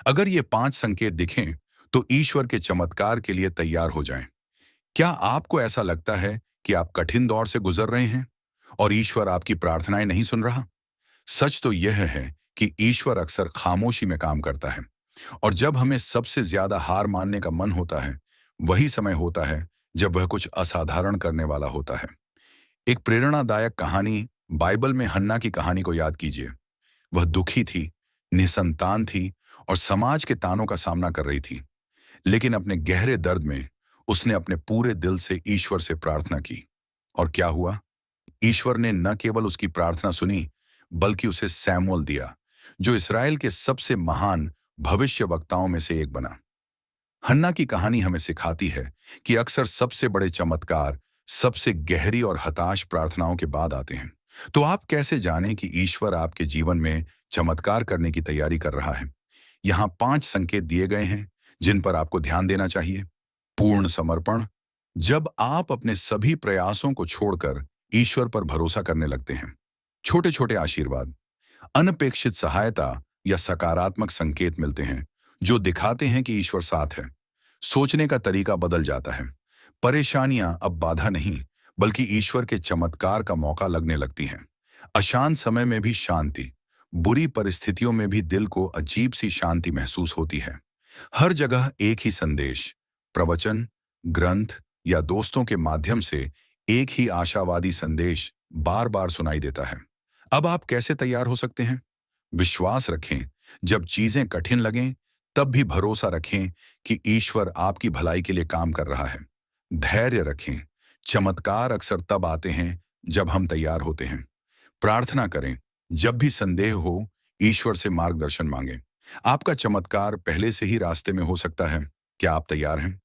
अगर ये 5 संकेत दिखें, तो ईश्वर के चमत्कार के लिए तैयार हो जाएं। क्या आपको ऐसा लगता है कि आप कठिन दौर से गुजर रहे हैं और ईश्वर आपकी प्रार्थनाएं नहीं सुन रहा? सच तो यह है कि ईश्वर अक्सर खामोशी में काम करता है, और जब हमें सबसे ज्यादा हार मानने का मन होता है, वही समय होता है जब वह कुछ असाधारण करने वाला होता है। एक प्रेरणादायक कहानी बाइबल में हन्ना की कहानी को याद कीजिए। वह दुखी थी, निसंतान थी और समाज के तानों का सामना कर रही थी। लेकिन अपने गहरे दर्द में उसने अपने पूरे दिल से ईश्वर से प्रार्थना की। और क्या हुआ? ईश्वर ने न केवल उसकी प्रार्थना सुनी, बल्कि उसे सैमुअल दिया, जो इसराइल के सबसे महान भविष्यवक्ताओं में से एक बना। हन्ना की कहानी हमें सिखाती है कि अक्सर सबसे बड़े चमत्कार सबसे गहरी और हताश प्रार्थनाओं के बाद आते हैं। तो आप कैसे जानें कि ईश्वर आपके जीवन में चमत्कार करने की तैयारी कर रहा है? यहाँ 5 संकेत दिए गए हैं जिन पर आपको ध्यान देना चाहिए। पूर्ण समर्पण। जब आप अपने सभी प्रयासों को छोड़कर ईश्वर पर भरोसा करने लगते हैं। छोटे छोटे आशीर्वाद, अनपेक्षित सहायता या सकारात्मक संकेत मिलते हैं जो दिखाते हैं कि ईश्वर साथ है। सोचने का तरीका बदल जाता है। परेशानियां अब बाधा नहीं, बल्कि ईश्वर के चमत्कार का मौका लगने लगती हैं। अशांत समय में भी शांति। बुरी परिस्थितियों में भी दिल को अजीब सी शांति महसूस होती है। हर जगह एक ही संदेश, प्रवचन, ग्रंथ या दोस्तों के माध्यम से एक ही आशावादी संदेश बार बार सुनाई देता है। अब आप कैसे तैयार हो सकते हैं? विश्वास रखें। जब चीजें कठिन लगें, तब भी भरोसा रखें कि ईश्वर आपकी भलाई के लिए काम कर रहा है। धैर्य रखें। चमत्कार अक्सर तब आते हैं जब हम तैयार होते हैं। प्रार्थना करें। जब भी संदेह हो, ईश्वर से मार्गदर्शन मांगें। आपका चमत्कार पहले से ही रास्ते में हो सकता है। क्या आप तैयार हैं?